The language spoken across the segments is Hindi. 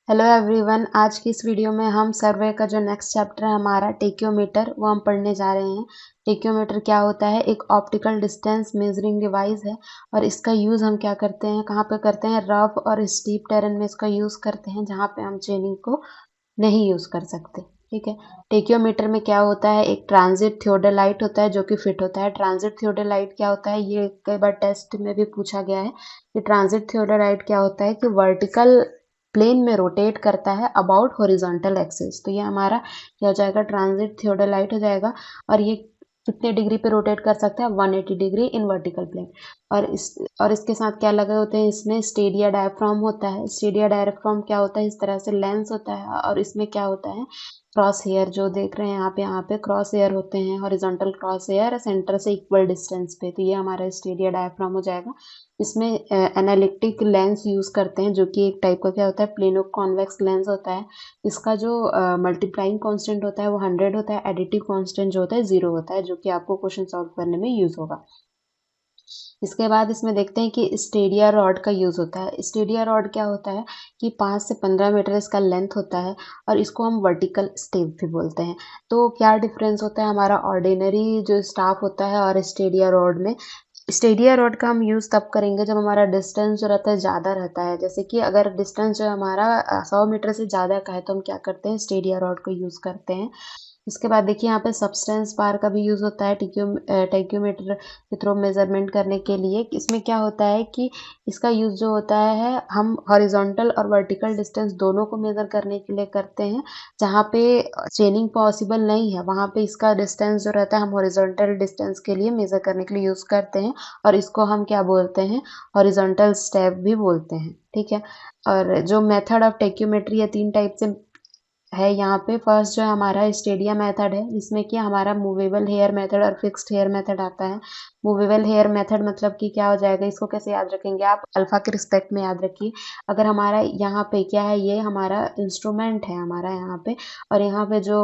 Hello everyone. आज की इस वीडियो में हम सर्वे का जो नेक्स्ट चैप्टर है हमारा टेक्योमीटर वो हम पढ़ने जा रहे हैं। टेक्योमीटर क्या होता है? एक ऑप्टिकल डिस्टेंस मेजरिंग डिवाइस है और इसका यूज़ हम क्या करते हैं, कहाँ पे करते हैं? रफ और स्टीप टेरेन में इसका यूज़ करते हैं जहाँ पे हम चेनिंग को नहीं यूज़ कर सकते। ठीक है। टेक्योमीटर में क्या होता है? एक ट्रांजिट थियोडोलाइट होता है जो कि फिट होता है। ट्रांजिट थियोडोलाइट क्या होता है? ये कई बार टेस्ट में भी पूछा गया है कि ट्रांजिट थियोडोलाइट क्या होता है कि वर्टिकल प्लेन में रोटेट करता है अबाउट हॉरिजॉन्टल एक्सिस। तो ये हमारा क्या हो जाएगा? ट्रांजिट थियोडोलाइट हो जाएगा। और ये कितने डिग्री पे रोटेट कर सकता है? 180 डिग्री इन वर्टिकल प्लेन। और इसके साथ क्या लगे होते हैं? इसमें स्टेडिया डायफ्राम होता है। स्टेडिया डायफ्राम क्या होता है? इस तरह से लेंस होता है और इसमें क्या होता है? क्रॉस हेयर जो देख रहे हैं यहाँ पे क्रॉस हेयर होते हैं, हॉरिजॉन्टल क्रॉस हेयर सेंटर से इक्वल डिस्टेंस पे। तो ये हमारा स्टेडिया डायफ्राम हो जाएगा। इसमें एनालिटिक लेंस यूज़ करते हैं जो कि एक टाइप का क्या होता है? प्लेनो कॉन्वेक्स लेंस होता है। इसका जो मल्टीप्लाइंग कांस्टेंट होता है वो 100 होता है। एडिटिव कांस्टेंट जो होता है 0 होता है, जो कि आपको क्वेश्चन सॉल्व करने में यूज़ होगा। इसके बाद इसमें देखते हैं कि स्टेडिया रॉड का यूज़ होता है। स्टेडिया रॉड क्या होता है कि 5 से 15 मीटर इसका लेंथ होता है और इसको हम वर्टिकल स्टेप भी बोलते हैं। तो क्या डिफरेंस होता है हमारा ऑर्डिनरी जो स्टाफ होता है और स्टेडिया रॉड में? स्टेडिया रॉड का हम यूज़ तब करेंगे जब हमारा डिस्टेंस जो रहता है ज़्यादा रहता है। जैसे कि अगर डिस्टेंस जो हमारा 100 मीटर से ज़्यादा का है तो हम क्या करते हैं? स्टेडिया रॉड को यूज़ करते हैं। इसके बाद देखिए यहाँ पे सब्सटेंस बार का भी यूज़ होता है टेक्योमीटर के थ्रू मेजरमेंट करने के लिए। इसमें क्या होता है कि इसका यूज़ जो होता है हम हॉरिजॉन्टल और वर्टिकल डिस्टेंस दोनों को मेजर करने के लिए करते हैं। जहाँ पे चेनिंग पॉसिबल नहीं है वहाँ पे इसका डिस्टेंस जो रहता है हम हॉरिजॉन्टल डिस्टेंस के लिए मेजर करने के लिए यूज़ करते हैं और इसको हम क्या बोलते हैं? हॉरिजॉन्टल स्टेप भी बोलते हैं। ठीक है। और जो मेथड ऑफ टेक्योमेट्री है 3 टाइप से है यहाँ पे। फर्स्ट जो है हमारा स्टेडिया मेथड है जिसमें कि हमारा मूवेबल हेयर मेथड और फिक्स्ड हेयर मेथड आता है। मूवेबल हेयर मेथड मतलब कि क्या हो जाएगा? इसको कैसे याद रखेंगे आप? अल्फा के रिस्पेक्ट में याद रखिए। अगर हमारा यहाँ पे क्या है, ये हमारा इंस्ट्रूमेंट है हमारा यहाँ पे, और यहाँ पे जो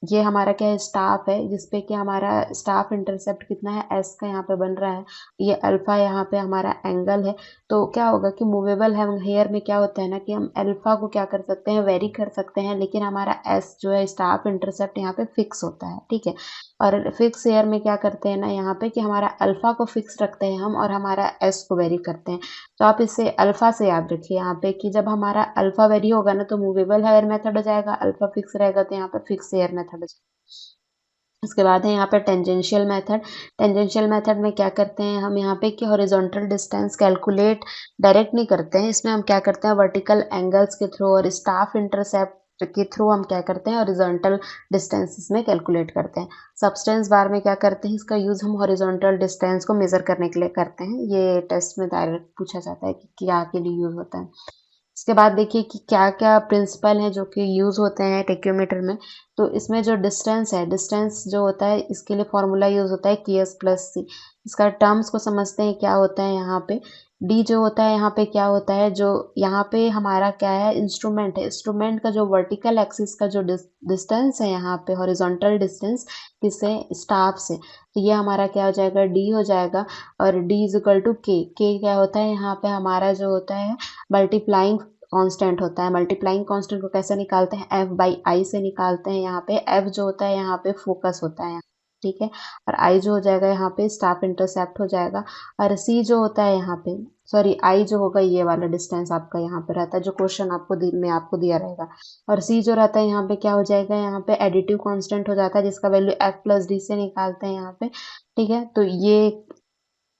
ये हमारा क्या है? स्टाफ है जिसपे कि हमारा स्टाफ इंटरसेप्ट कितना है? एस का यहाँ पे बन रहा है। ये अल्फा यहाँ पे हमारा एंगल है। तो क्या होगा कि मूवेबल है हेयर में क्या होता है ना कि हम अल्फा को क्या कर सकते हैं? वेरी कर सकते हैं, लेकिन हमारा एस जो है स्टाफ इंटरसेप्ट यहाँ पे फिक्स होता है। ठीक है। और फिक्स हेयर में क्या करते हैं ना यहाँ पे कि हमारा अल्फा को फिक्स रखते हैं हम और हमारा एस को वेरी करते हैं। तो आप इसे अल्फा से याद रखिए यहाँ पे कि जब हमारा अल्फा वेरी होगा ना तो मूवेबल हेयर मेथड हो जाएगा, अल्फा फिक्स रहेगा तो यहाँ पे फिक्स हेयर मेथड हो जाएगा। उसके बाद है यहाँ पे टेंजेंशियल मेथड। टेंजेंशियल मेथड में क्या करते हैं हम यहाँ पे कि हॉरिजॉन्टल डिस्टेंस कैलकुलेट डायरेक्ट नहीं करते हैं। इसमें हम क्या करते हैं? वर्टिकल एंगल्स के थ्रू और स्टाफ इंटरसेप्ट के थ्रू हम क्या करते हैं? हॉरिजॉन्टल डिस्टेंस इसमें कैलकुलेट करते हैं। सब्सटेंस बार में क्या करते हैं? इसका यूज़ हम हॉरिजॉन्टल डिस्टेंस को मेजर करने के लिए करते हैं। ये टेस्ट में डायरेक्ट पूछा जाता है कि क्या के लिए यूज़ होता है। इसके बाद देखिए कि क्या-क्या प्रिंसिपल हैं जो कि यूज़ होते हैं टेक्योमीटर में। तो इसमें जो डिस्टेंस है, डिस्टेंस जो होता है इसके लिए फॉर्मूला यूज़ होता है केएस प्लस सी। इसका टर्म्स को समझते हैं क्या होता है यहाँ पे। डी जो होता है यहाँ पे क्या होता है? जो यहाँ पे हमारा क्या है? इंस्ट्रूमेंट है। इंस्ट्रूमेंट का जो वर्टिकल एक्सिस का जो डिस्टेंस है यहाँ पे हॉरिजॉन्टल डिस्टेंस किससे? स्टाफ से। तो ये हमारा क्या हो जाएगा? डी हो जाएगा। और डी इज इक्वल टू के। के क्या होता है यहाँ पे? हमारा जो होता है मल्टीप्लाइंग कांस्टेंट होता है। मल्टीप्लाइंग कांस्टेंट को कैसे निकालते हैं? एफ बाई आई से निकालते हैं। यहाँ पे एफ जो होता है यहाँ पे फोकस होता है। ठीक है। और आई जो हो जाएगा यहाँ पे स्टाफ इंटरसेप्ट हो जाएगा। और सी जो होता है यहाँ पे, सॉरी आई जो होगा ये वाला डिस्टेंस आपका यहाँ पे रहता है जो क्वेश्चन आपको दिया रहेगा। और सी जो रहता है यहाँ पे क्या हो जाएगा? यहाँ पे एडिटिव कांस्टेंट हो जाता है जिसका वैल्यू एफ प्लस डी से निकालते हैं यहाँ पे। ठीक है। तो ये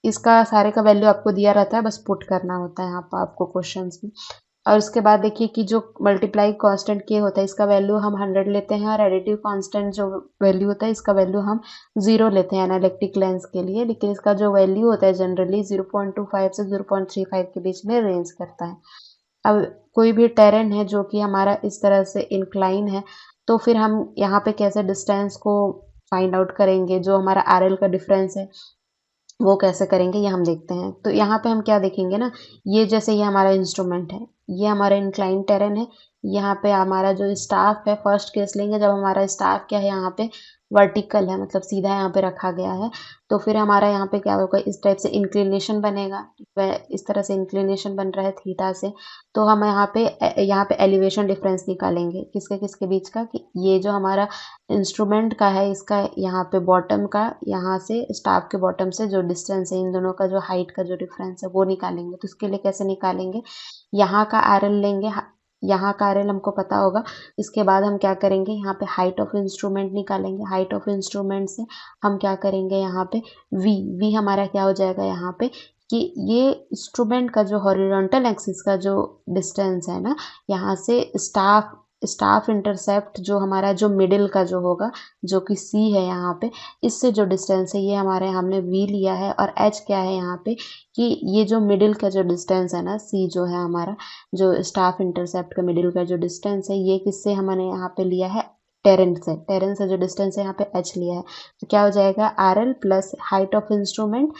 इसका सारे का वैल्यू आपको दिया रहता है, बस पुट करना होता है यहाँ पर आपको क्वेश्चंस में। और उसके बाद देखिए कि जो मल्टीप्लाई कांस्टेंट के होता है इसका वैल्यू हम 100 लेते हैं और एडिटिव कांस्टेंट जो वैल्यू होता है इसका वैल्यू हम 0 लेते हैं एनालिटिक लेंस के लिए। लेकिन इसका जो वैल्यू होता है जनरली 0.25 से 0.35 के बीच में रेंज करता है। अब कोई भी टेरेन है जो कि हमारा इस तरह से इंक्लाइन है, तो फिर हम यहाँ पे कैसे डिस्टेंस को फाइंड आउट करेंगे? जो हमारा आरएल का डिफरेंस है वो कैसे करेंगे ये हम देखते हैं। तो यहाँ पे हम क्या देखेंगे ना, ये जैसे ये हमारा इंस्ट्रूमेंट है, ये हमारा इंक्लाइन टेरेन है। यहाँ पे हमारा जो स्टाफ है, फर्स्ट केस लेंगे जब हमारा स्टाफ क्या है यहाँ पे वर्टिकल है, मतलब सीधा यहाँ पे रखा गया है। तो फिर हमारा यहाँ पे क्या होगा, इस टाइप से इंक्लिनेशन बनेगा। वह इस तरह से इंक्लिनेशन बन रहा है थीटा से। तो हम यहाँ पे एलिवेशन डिफरेंस निकालेंगे किसके किसके बीच का, कि ये जो हमारा इंस्ट्रूमेंट का है इसका यहाँ पे बॉटम का, यहाँ से स्टाफ के बॉटम से जो डिस्टेंस है, इन दोनों का जो हाइट का जो डिफरेंस है वो निकालेंगे। तो इसके लिए कैसे निकालेंगे, यहाँ का आरएल लेंगे, यहाँ का आरएल हमको पता होगा। इसके बाद हम क्या करेंगे, यहाँ पे हाइट ऑफ इंस्ट्रूमेंट निकालेंगे। हाइट ऑफ इंस्ट्रूमेंट से हम क्या करेंगे, यहाँ पे वी हमारा क्या हो जाएगा यहाँ पे, कि ये इंस्ट्रूमेंट का जो हॉरिजॉन्टल एक्सिस का जो डिस्टेंस है ना, यहाँ से स्टाफ इंटरसेप्ट जो हमारा जो मिडिल का जो होगा, जो कि सी है यहाँ पे, इससे जो डिस्टेंस है ये हमारे हमने वी लिया है। और एच क्या है यहाँ पे, कि ये जो मिडिल का जो डिस्टेंस है ना, सी जो है हमारा जो स्टाफ इंटरसेप्ट का मिडिल का जो डिस्टेंस है, ये किससे हमने यहाँ पे लिया है, टेरेन से जो डिस्टेंस है यहाँ पे एच लिया है। तो क्या हो जाएगा, R L plus height of instrument.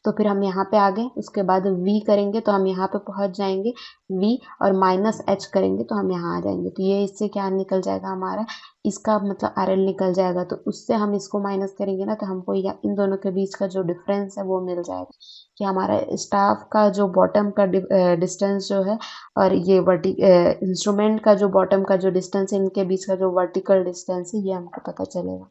तो फिर हम यहाँ पे आ गए, उसके बाद v करेंगे तो हम यहाँ पे पहुँच जाएंगे v, और माइनस h करेंगे तो हम यहाँ आ जाएंगे। तो ये इससे क्या निकल जाएगा हमारा, इसका मतलब आर एल निकल जाएगा। तो उससे हम इसको माइनस करेंगे ना, तो हमको इन दोनों के बीच का जो डिफरेंस है वो मिल जाएगा, कि हमारा स्टाफ का जो बॉटम का डिस्टेंस जो है, और ये इंस्ट्रूमेंट का जो बॉटम का जो डिस्टेंस है, इनके बीच का जो वर्टिकल डिस्टेंस है, ये हमको पता चलेगा।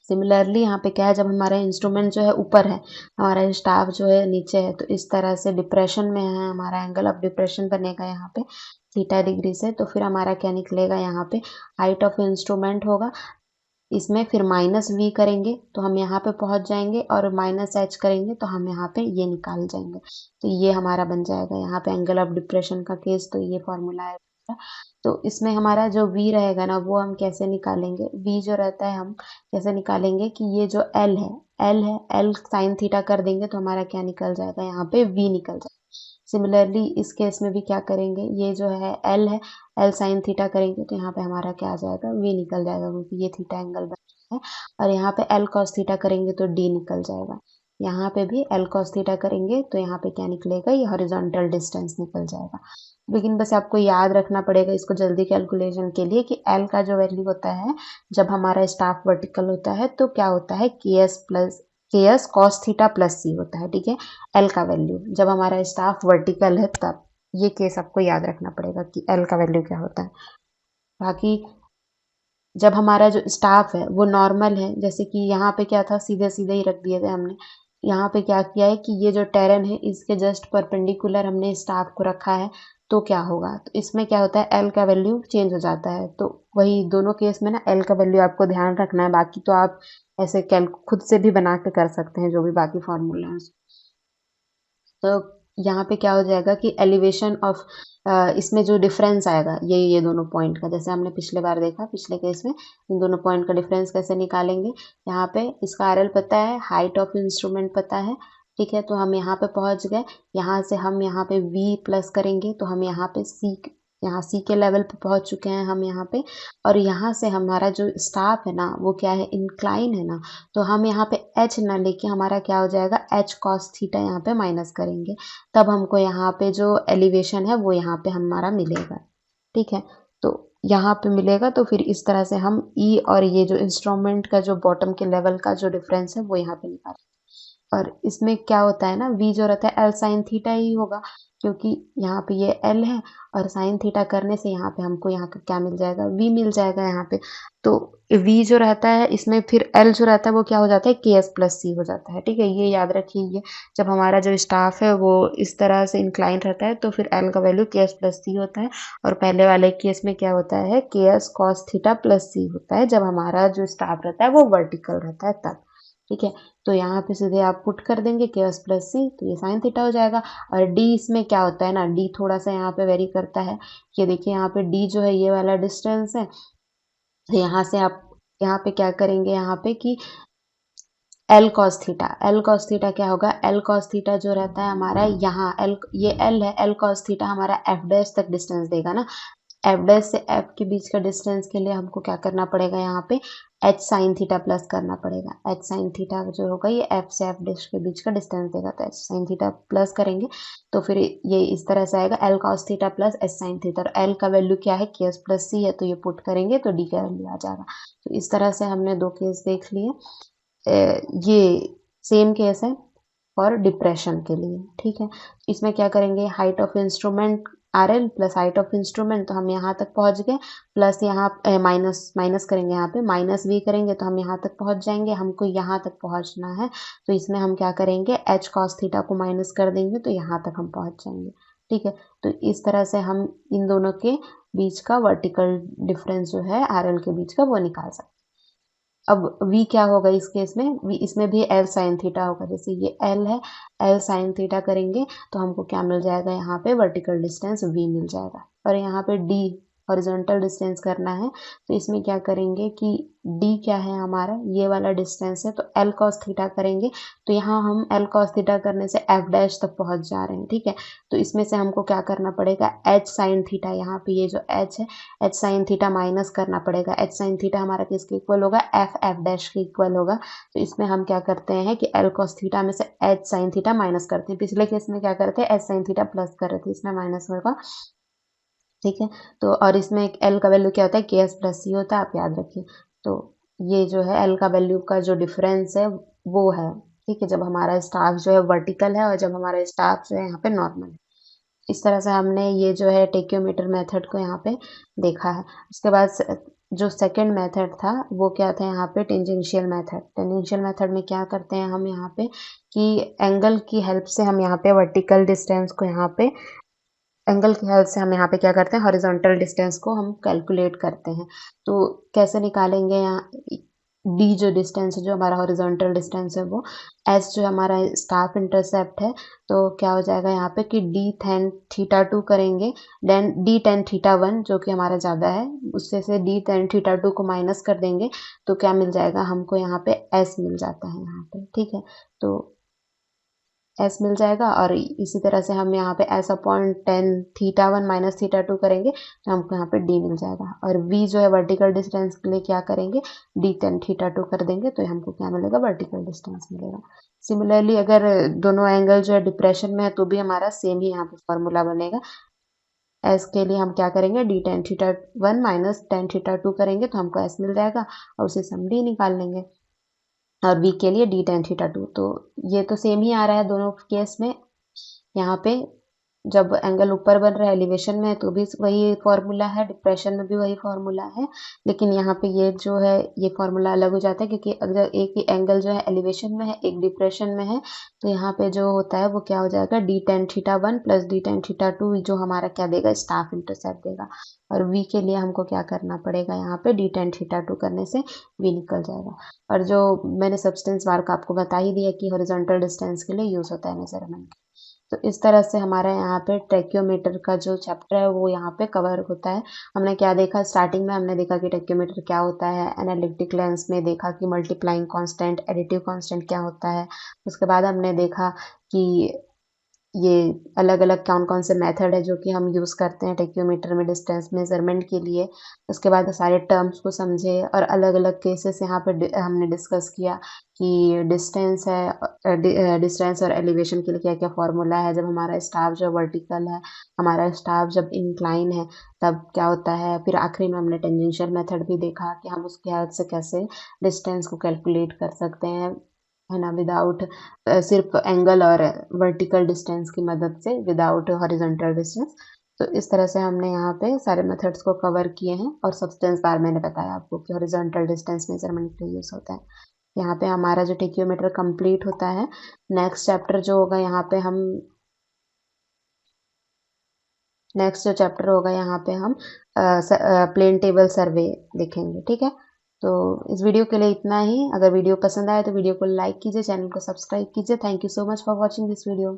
सिमिलरली यहाँ पे क्या है, जब हमारा इंस्ट्रूमेंट जो है ऊपर है, हमारा स्टाफ जो है नीचे है, तो इस तरह से डिप्रेशन में है, हमारा एंगल ऑफ डिप्रेशन बनेगा यहाँ पे थीटा डिग्री से। तो फिर हमारा क्या निकलेगा, यहाँ पे हाइट ऑफ इंस्ट्रूमेंट होगा, इसमें फिर माइनस वी करेंगे तो हम यहाँ पे पहुँच जाएंगे, और माइनस एच करेंगे तो हम यहाँ पे ये निकाल जाएंगे। तो ये हमारा बन जाएगा यहाँ पे एंगल ऑफ डिप्रेशन का केस। तो ये फॉर्मूला है। तो इसमें हमारा जो v रहेगा ना, वो हम कैसे निकालेंगे, v जो रहता है हम कैसे निकालेंगे, कि ये जो l साइन थीटा कर देंगे तो हमारा क्या निकल जाएगा, यहाँ पे v निकल जाएगा। सिमिलरली इस केस में भी क्या करेंगे, ये जो है l साइन थीटा करेंगे तो यहाँ पे हमारा क्या आ जाएगा, v निकल जाएगा, क्योंकि ये थीटा एंगल बन रहा है। और यहाँ पे l cos थीटा करेंगे तो d निकल जाएगा। यहाँ पे भी l cos थीटा करेंगे तो यहाँ पे क्या निकलेगा, ये हॉरिजॉन्टल डिस्टेंस निकल जाएगा। लेकिन बस आपको याद रखना पड़ेगा इसको जल्दी कैलकुलेशन के लिए, कि L का जो वैल्यू होता है जब हमारा स्टाफ वर्टिकल होता है तो क्या होता है, के एस कॉस थीटा प्लस सी होता है। ठीक है, L का वैल्यू जब हमारा स्टाफ वर्टिकल है तब, ये केस आपको याद रखना पड़ेगा कि L का वैल्यू क्या होता है। बाकी जब हमारा जो स्टाफ है वो नॉर्मल है, जैसे कि यहाँ पे क्या था, सीधे सीधे ही रख दिए थे हमने। यहाँ पे क्या किया है कि ये जो टेरन है इसके जस्ट परपेंडिकुलर हमने स्टाफ को रखा है। तो क्या होगा, तो इसमें क्या होता है, एल का वैल्यू चेंज हो जाता है। तो वही दोनों केस में ना एल का वैल्यू आपको ध्यान रखना है। बाकी तो आप ऐसे खुद से भी बना के कर सकते हैं, जो भी बाकी फॉर्मूला है। तो यहाँ पे क्या हो जाएगा कि एलिवेशन ऑफ इसमें जो डिफरेंस आएगा, ये दोनों पॉइंट का, जैसे हमने पिछले बार देखा, पिछले केस में इन दोनों पॉइंट का डिफरेंस कैसे निकालेंगे। यहाँ पे इसका आरएल पता है, हाइट ऑफ इंस्ट्रूमेंट पता है। ठीक है, तो हम यहाँ पे पहुँच गए। यहाँ से हम यहाँ पे v प्लस करेंगे तो हम यहाँ पे यहाँ सी के लेवल पे पहुँच चुके हैं हम यहाँ पे। और यहाँ से हमारा जो स्टाफ है ना, वो क्या है, इंक्लाइन है ना, तो हम यहाँ पे h ना लेके हमारा क्या हो जाएगा, h cos थीटा यहाँ पे माइनस करेंगे, तब हमको यहाँ पे जो एलिवेशन है वो यहाँ पे हमारा मिलेगा। ठीक है, तो यहाँ पे मिलेगा। तो फिर इस तरह से हम E और ये जो इंस्ट्रूमेंट का जो बॉटम के लेवल का जो डिफरेंस है वो यहाँ पे निकालेंगे। और इसमें क्या होता है ना, v जो रहता है l साइन थीटा ही होगा, क्योंकि यहाँ पे ये l है, और साइन थीटा करने से यहाँ पे हमको यहाँ का क्या मिल जाएगा, v मिल जाएगा यहाँ पे। तो v जो रहता है इसमें फिर l जो रहता है वो क्या हो जाता है, के एस प्लस सी हो जाता है। ठीक है, ये याद रखिए। जब हमारा जो स्टाफ है वो इस तरह से इंक्लाइन रहता है तो फिर l का वैल्यू के एस प्लस सी होता है, और पहले वाले केस में क्या होता है, के एस कॉस थीटा प्लस सी होता है, जब हमारा जो स्टाफ रहता है वो वर्टिकल रहता है तब। ठीक है, तो यहाँ पे सीधे आप पुट कर देंगे के एस प्लस सी, तो ये साइन थीटा हो जाएगा। और डी इसमें क्या होता है ना, डी थोड़ा सा यहाँ पे वेरी करता है। ये देखिए यहाँ पे डी जो है ये वाला डिस्टेंस है। तो यहाँ से आप यहाँ पे क्या करेंगे, यहाँ पे कि एल कॉस थीटा क्या होगा, एल कॉस थीटा जो रहता है हमारा यहाँ ये एल है, एल कॉस थीटा हमारा एफ डैश तक डिस्टेंस देगा ना। एफ डैश से एफ के बीच का डिस्टेंस के लिए हमको क्या करना पड़ेगा, यहाँ पे एच साइन थीटा प्लस करना पड़ेगा। एच साइन थीटा जो होगा ये एफ से एफ डैश के बीच का डिस्टेंस देगा, तो एच साइन थीटा प्लस करेंगे तो फिर ये इस तरह से आएगा L cos theta plus h sine theta. और एल का वैल्यू क्या है, के एस प्लस सी है, तो ये पुट करेंगे तो डी का वैल्यू आ जाएगा। तो इस तरह से हमने दो केस देख लिए। ये सेम केस है फॉर डिप्रेशन के लिए, ठीक है। इसमें क्या करेंगे, height of instrument R L plus height of instrument, तो हम यहाँ तक पहुँच गए, प्लस यहाँ माइनस करेंगे, यहाँ पे माइनस वी करेंगे तो हम यहाँ तक पहुँच जाएंगे। हमको यहाँ तक पहुँचना है तो इसमें हम क्या करेंगे, एच कॉस थीटा को माइनस कर देंगे तो यहाँ तक हम पहुँच जाएंगे, ठीक है। तो इस तरह से हम इन दोनों के बीच का वर्टिकल डिफरेंस जो है आर एल के बीच का वो निकाल सकते हैं। अब v क्या होगा इस केस में, v इसमें भी l साइन थीटा होगा। जैसे ये l है, l साइन थीटा करेंगे तो हमको क्या मिल जाएगा, यहाँ पे वर्टिकल डिस्टेंस v मिल जाएगा। और यहाँ पे d हॉरिजॉन्टल डिस्टेंस करना है तो इसमें क्या करेंगे कि d क्या है हमारा, ये वाला डिस्टेंस है, तो l cos थीटा करेंगे तो यहाँ हम l cos थीटा करने से f डैश तक पहुँच जा रहे हैं, ठीक है। तो इसमें से हमको क्या करना पड़ेगा, h साइन थीटा, यहाँ पे ये जो h है एच साइन थीटा माइनस करना पड़ेगा। एच साइन थीटा हमारा किसके इक्वल होगा, एफ डैश के इक्वल होगा। तो इसमें हम क्या करते हैं कि एल कॉस थीटा में से एच साइन थीटा माइनस करते हैं। पिछले केस में क्या करते हैं, एच साइन थीटा प्लस कर रहे थे, इसमें माइनस होगा, ठीक है। तो और इसमें एक एल का वैल्यू क्या होता है, के एस प्लस सी होता है, आप याद रखिए। तो ये जो है एल का वैल्यू का जो डिफरेंस है वो है, ठीक है, जब हमारा स्टाफ जो है वर्टिकल है और जब हमारा स्टाफ जो है यहाँ पे नॉर्मल है। इस तरह से हमने ये जो है टेक्योमीटर मेथड को यहाँ पे देखा है। उसके बाद जो सेकंड मेथड था वो क्या था, यहाँ पे टेंजेंशियल मेथड। टेंजेंशियल मेथड में क्या करते हैं हम यहाँ पे कि एंगल की हेल्प से हम यहाँ पे वर्टिकल डिस्टेंस को यहाँ पे एंगल की हेल्प से हम यहाँ पे क्या करते हैं, हॉरिजॉन्टल डिस्टेंस को हम कैलकुलेट करते हैं। तो कैसे निकालेंगे, यहाँ डी जो डिस्टेंस है, जो हमारा हॉरिजॉन्टल डिस्टेंस है, वो एस जो हमारा स्टाफ इंटरसेप्ट है, तो क्या हो जाएगा यहाँ पे कि डी टेन थीटा टू करेंगे, then D ten theta one जो कि हमारा ज़्यादा है, उससे से डी टेन थीटा टू को माइनस कर देंगे तो क्या मिल जाएगा हमको, यहाँ पे एस मिल जाता है यहाँ पे, ठीक है। तो एस मिल जाएगा और इसी तरह से हम यहाँ पे S upon ten theta one minus theta two करेंगे तो हमको यहाँ पे डी मिल जाएगा। और वी जो है वर्टिकल डिस्टेंस के लिए क्या करेंगे, डी टेन थीटा टू कर देंगे तो हमको क्या मिलेगा, वर्टिकल डिस्टेंस मिलेगा। सिमिलरली अगर दोनों एंगल जो है डिप्रेशन में है तो भी हमारा सेम ही यहाँ पे फॉर्मूला बनेगा। एस के लिए हम क्या करेंगे, D ten theta one minus ten theta two करेंगे तो हमको एस मिल जाएगा और उसे से हम डी निकाल लेंगे। और वी के लिए डी टेन थीटा टू, तो ये तो सेम ही आ रहा है दोनों केस में। यहाँ पे जब एंगल ऊपर बन रहा है एलिवेशन में तो भी वही फॉर्मूला है, डिप्रेशन में भी वही फॉर्मूला है, लेकिन यहाँ पे ये जो है ये फॉर्मूला अलग हो जाता है क्योंकि अगर एक ही एंगल जो है एलिवेशन में है एक डिप्रेशन में है तो यहाँ पे जो होता है वो क्या हो जाएगा, D ten theta one plus D ten theta to जो हमारा क्या देगा, स्टाफ इंटरसेप्ट देगा। और वी के लिए हमको क्या करना पड़ेगा, यहाँ पे डी टेन थीटा टू करने से वी निकल जाएगा। और जो मैंने सब्सटेंस मार्क आपको बता ही दिया कि हॉरिजॉन्टल डिस्टेंस के लिए यूज होता है मेजरमेंट। तो इस तरह से हमारा यहाँ पे ट्रैकियोमीटर का जो चैप्टर है वो यहाँ पे कवर होता है। हमने क्या देखा, स्टार्टिंग में हमने देखा कि ट्रैकियोमीटर क्या होता है, एनालिटिक लेंस में देखा कि मल्टीप्लाइंग कांस्टेंट, एडिटिव कांस्टेंट क्या होता है। उसके बाद हमने देखा कि ये अलग अलग कौन कौन से मेथड है जो कि हम यूज़ करते हैं टेक्योमीटर में डिस्टेंस मेजरमेंट के लिए। उसके बाद सारे टर्म्स को समझे और अलग अलग केसेस यहाँ पे हमने डिस्कस किया कि डिस्टेंस है, डिस्टेंस और एलिवेशन के लिए क्या क्या फॉर्मूला है, जब हमारा स्टाफ जो वर्टिकल है, हमारा स्टाफ जब इंक्लाइन है तब क्या होता है। फिर आखिरी में हमने टेंजेंशियल मेथड भी देखा कि हम उसकी हेल्प से कैसे डिस्टेंस को कैलकुलेट कर सकते हैं, है ना, विदाउट सिर्फ एंगल और वर्टिकल डिस्टेंस की मदद से, विदाउट हॉरिजॉन्टल डिस्टेंस। तो इस तरह से हमने यहाँ पे सारे मेथड्स को कवर किए हैं और सब्सटेंस बार मैंने बताया आपको कि हॉरिजॉन्टल डिस्टेंस मेजरमेंट के लिए यूज होता है। यहाँ पे हमारा जो टेक्योमीटर कंप्लीट होता है। नेक्स्ट चैप्टर जो होगा यहाँ पे हम नेक्स्ट जो चैप्टर होगा यहाँ पे हम प्लेन टेबल सर्वे देखेंगे, ठीक है। तो इस वीडियो के लिए इतना ही। अगर वीडियो पसंद आए तो वीडियो को लाइक कीजिए, चैनल को सब्सक्राइब कीजिए। Thank you so much for watching this video.